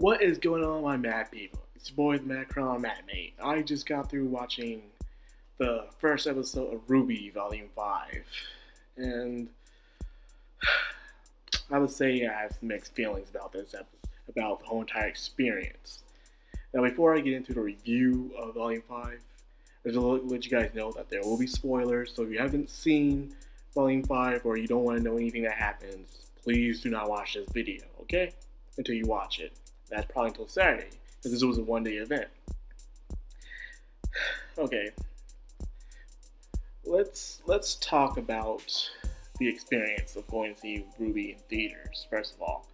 What is going on, my mad people? It's your boy, the Madcrownxox. I just got through watching the first episode of RWBY Volume 5, and I would say I have mixed feelings about this episode, about the whole entire experience. Now, before I get into the review of Volume 5, I just want to let you guys know that there will be spoilers, so if you haven't seen Volume 5 or you don't want to know anything that happens, please do not watch this video, okay? Until you watch it. That's probably until Saturday, because this was a one-day event. Okay, let's talk about the experience of going to see RWBY in theaters. First of all,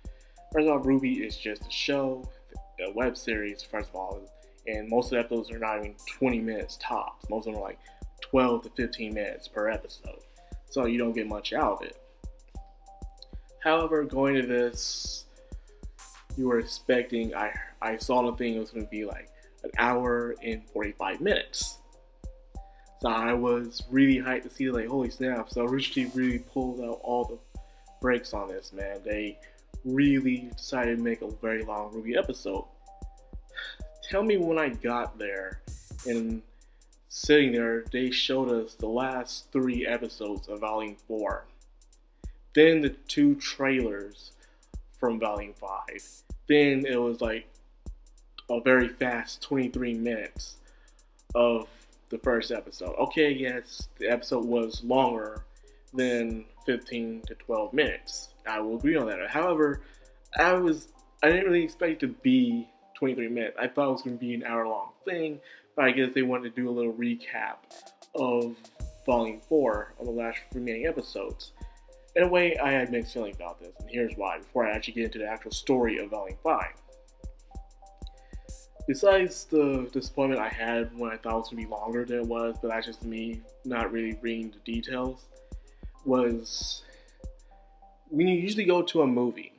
RWBY is just a show, a web series. First of all, and most of the episodes are not even 20 minutes tops. Most of them are like 12 to 15 minutes per episode, so you don't get much out of it. However, going to this, you were expecting, I saw the thing, it was going to be like an hour and 45 minutes. So I was really hyped to see, like, holy snap. So RWBY really pulled out all the breaks on this, man. They really decided to make a very long RWBY episode. Tell me, when I got there and sitting there, they showed us the last 3 episodes of Volume 4. Then the 2 trailers from Volume 5. Then it was like a very fast 23 minutes of the first episode. Okay, yes, the episode was longer than 15 to 12 minutes. I will agree on that. However, I didn't really expect it to be 23 minutes. I thought it was going to be an hour-long thing, but I guess they wanted to do a little recap of Volume 4 on the last remaining episodes. In a way, I had mixed feelings about this, and here's why, before I actually get into the actual story of Volume 5. Besides the disappointment I had when I thought it was going to be longer than it was, but that's just me not really reading the details, was when you usually go to a movie,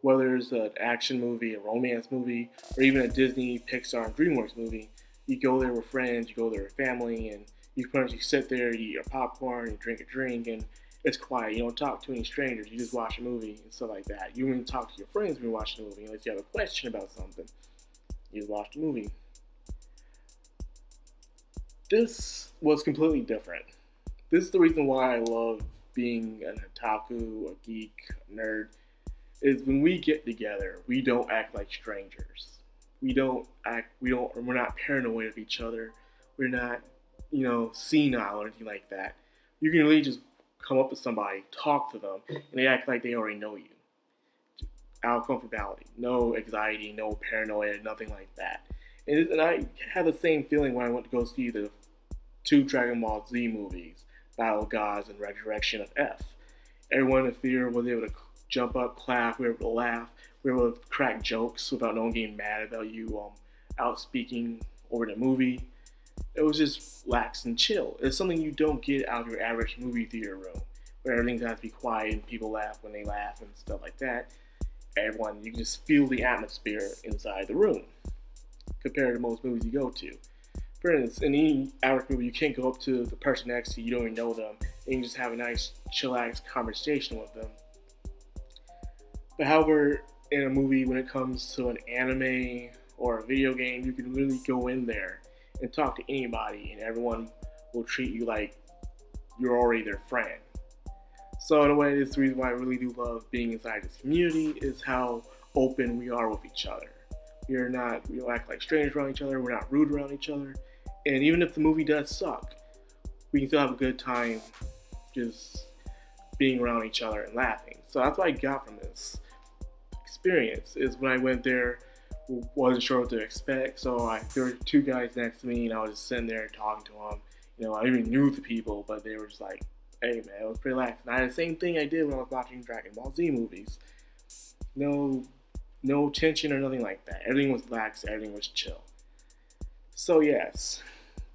whether it's an action movie, a romance movie, or even a Disney, Pixar, and DreamWorks movie, you go there with friends, you go there with family, and you pretty much sit there, you eat your popcorn, you drink a drink, and it's quiet. You don't talk to any strangers. You just watch a movie and stuff like that. You don't even talk to your friends when you watch the movie unless you have a question about something. You just watch the movie. This was completely different. This is the reason why I love being an otaku, a geek, a nerd, is when we get together, we don't act like strangers. We're not paranoid of each other. We're not, senile or anything like that. You can really just come up to somebody, talk to them, and they act like they already know you. Out of comfortability. No anxiety, no paranoia, nothing like that. And I had the same feeling when I went to go see the 2 Dragon Ball Z movies, Battle of Gods and Resurrection of F. Everyone in the theater was able to jump up, clap, we were able to laugh, we were able to crack jokes without no one getting mad about you out speaking over the movie. It was just lax and chill. It's something you don't get out of your average movie theater room, where everything has to be quiet and people laugh when they laugh and stuff like that. You can just feel the atmosphere inside the room, compared to most movies you go to. For instance, in any average movie, you can't go up to the person next to you, you don't even know them, and you can just have a nice, chillax conversation with them. But however, in a movie, when it comes to an anime or a video game, you can really go in there and talk to anybody, and everyone will treat you like you're already their friend. So in a way, this is the reason why I really do love being inside this community, is how open we are with each other. We don't act like strangers around each other, we're not rude around each other, and even if the movie does suck, we can still have a good time just being around each other and laughing. So that's what I got from this experience, is when I went there, wasn't sure what to expect, so there were 2 guys next to me, and I was just sitting there talking to them. I even knew the people, but they were just like, hey man, it was pretty relaxed. And I had the same thing I did when I was watching Dragon Ball Z movies. No tension or nothing like that. Everything was lax, everything was chill. So yes,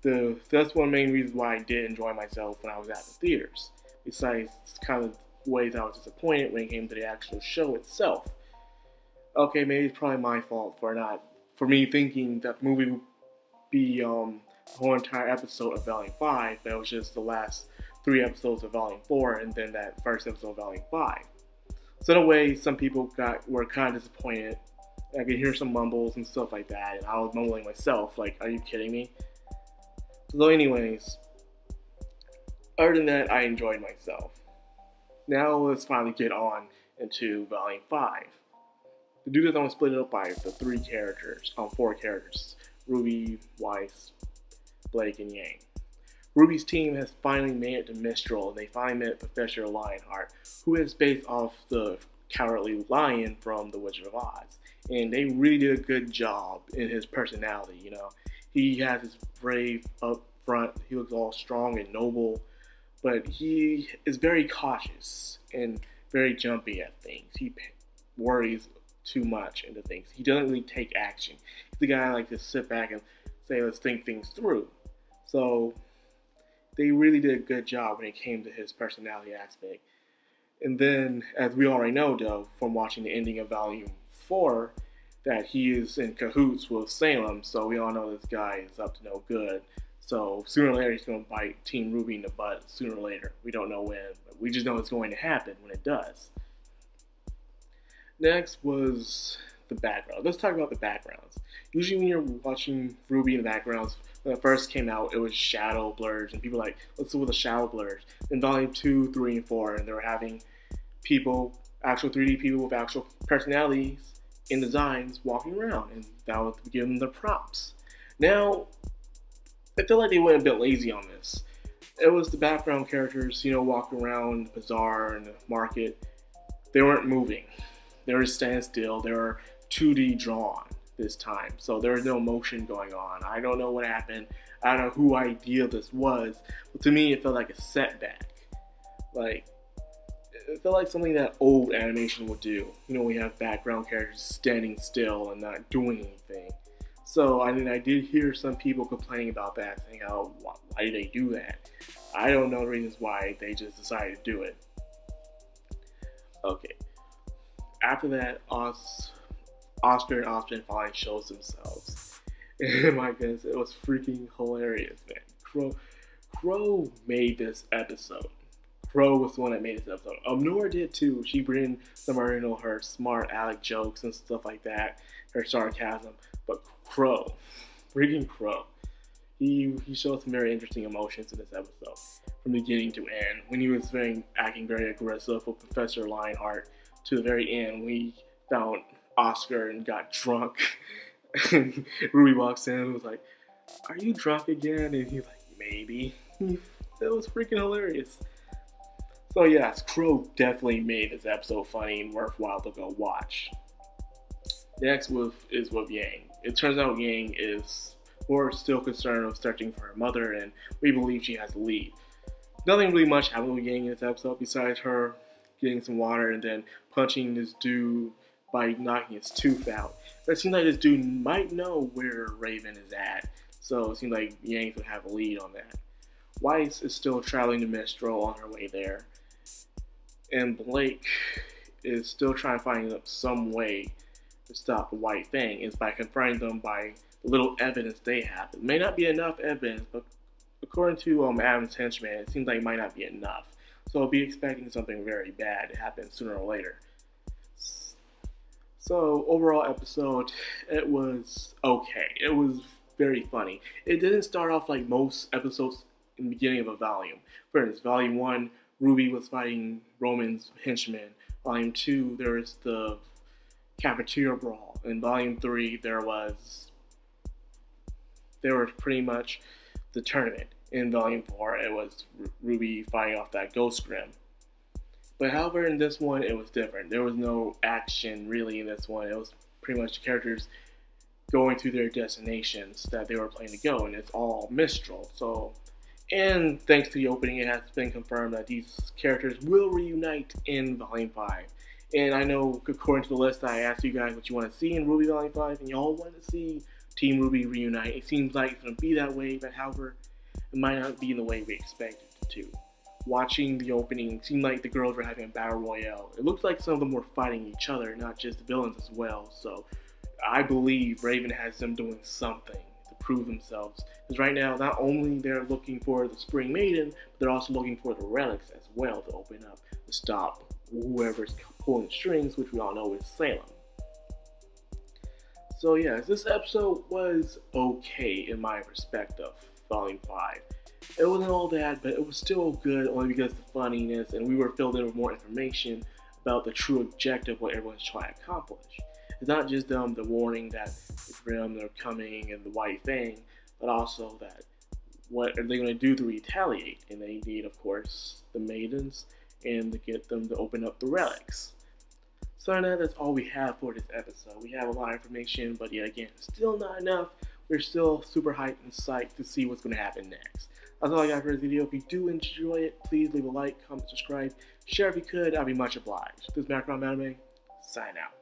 that's one main reason why I did enjoy myself when I was at the theaters. Besides kind of ways I was disappointed when it came to the actual show itself. Okay, maybe it's probably my fault for me thinking that the movie would be the whole entire episode of Volume 5, but it was just the last 3 episodes of Volume 4, and then that first episode of Volume 5. So in a way, some people were kind of disappointed I could hear some mumbles and stuff like that, and I was mumbling myself, like, are you kidding me? So anyways, other than that, I enjoyed myself. Now let's finally get on into Volume 5. The dude is only split it up by the 4 characters, RWBY, Weiss, Blake, and Yang. RWBY's team has finally made it to Mistral, and they finally met Professor Lionheart, who is based off the Cowardly Lion from The Wizard of Oz. And they really did a good job in his personality, you know. He has his brave up front, he looks all strong and noble, but he is very cautious and very jumpy at things. He worries too much into things. He doesn't really take action. He's the guy like to sit back and say, let's think things through. So they really did a good job when it came to his personality aspect. And then, as we already know, though, from watching the ending of Volume 4, that he is in cahoots with Salem, so we all know this guy is up to no good. So sooner or later, he's going to bite Team RWBY in the butt, sooner or later. We don't know when, but we just know it's going to happen when it does. Next was the background. Let's talk about the backgrounds. Usually when you're watching RWBY in the backgrounds, when it first came out, it was shadow blurs, and people were like, let's do with the shadow blurs. In Volume 2, 3, and 4, and they were having people, actual 3D people with actual personalities in designs walking around, and that would give them the props. Now, I feel like they went a bit lazy on this. It was the background characters, you know, walking around the bazaar and the market. They weren't moving. They were standing still. They were 2D drawn this time, so there was no motion going on. I don't know what happened. I don't know who idea this was, but to me it felt like a setback. Like, it felt like something that old animation would do. You know, we have background characters standing still and not doing anything. So, I mean, I did hear some people complaining about that, saying, oh, why did they do that? I don't know the reasons why, they just decided to do it. Okay. After that, Oscar and Austin finally shows themselves. And my goodness, it was freaking hilarious, man. Crow made this episode. Crow was the one that made this episode. Nora did too. She brought in some of, you know, her smart aleck jokes and stuff like that, her sarcasm. But Crow, freaking Crow, he showed some very interesting emotions in this episode, from beginning to end. When he was acting very aggressive with Professor Lionheart, to the very end, we found Oscar and got drunk. And RWBY walks in and was like, are you drunk again? And he's like, maybe. It was freaking hilarious. So yes, Crow definitely made this episode funny and worthwhile to go watch. Next is with Yang. It turns out Yang is more still concerned with searching for her mother, and we believe she has to leave. Nothing really much happened with Yang in this episode besides her getting some water and then punching this dude by knocking his tooth out. But it seems like this dude might know where Raven is at, so it seems like Yang would have a lead on that. Weiss is still traveling to Mistral on her way there, and Blake is still trying to find some way to stop the White Fang, is by confronting them by the little evidence they have. It may not be enough evidence, but according to Adam's henchman, it seems like it might not be enough. So I'll be expecting something very bad to happen sooner or later. So overall episode, it was okay. It was very funny. It didn't start off like most episodes in the beginning of a volume. For instance, Volume 1, RWBY was fighting Roman's henchmen. Volume 2, there was the Cafeteria Brawl. In Volume 3, there was pretty much the tournament. In Volume 4, it was RWBY fighting off that Ghost Grim. But however, in this one, it was different. There was no action really in this one. It was pretty much the characters going to their destinations that they were planning to go, and it's all Mistral. So, and thanks to the opening, it has been confirmed that these characters will reunite in Volume 5. And I know, according to the list, I asked you guys what you want to see in RWBY Volume 5, and y'all want to see Team RWBY reunite. It seems like it's going to be that way, but however, it might not be in the way we expected it to. Watching the opening, it seemed like the girls were having a battle royale. It looked like some of them were fighting each other, not just the villains as well. So I believe Raven has them doing something to prove themselves. Because right now, not only they're looking for the Spring Maiden, but they're also looking for the relics as well to open up to stop whoever's pulling the strings, which we all know is Salem. So yes, this episode was okay in my perspective, Volume 5. It wasn't all that, but it was still good only because of the funniness, and we were filled in with more information about the true objective, what everyone's trying to accomplish. It's not just the warning that the Grimm, they're coming, and the White Fang, but also that what are they going to do to retaliate? And they need, of course, the maidens, and to get them to open up the relics. So that's all we have for this episode. We have a lot of information, but yeah, again, still not enough. We're still super hyped and psyched to see what's going to happen next. That's all I got for this video. If you do enjoy it, please leave a like, comment, subscribe, share if you could. I'd be much obliged. This is Madcrownxox, sign out.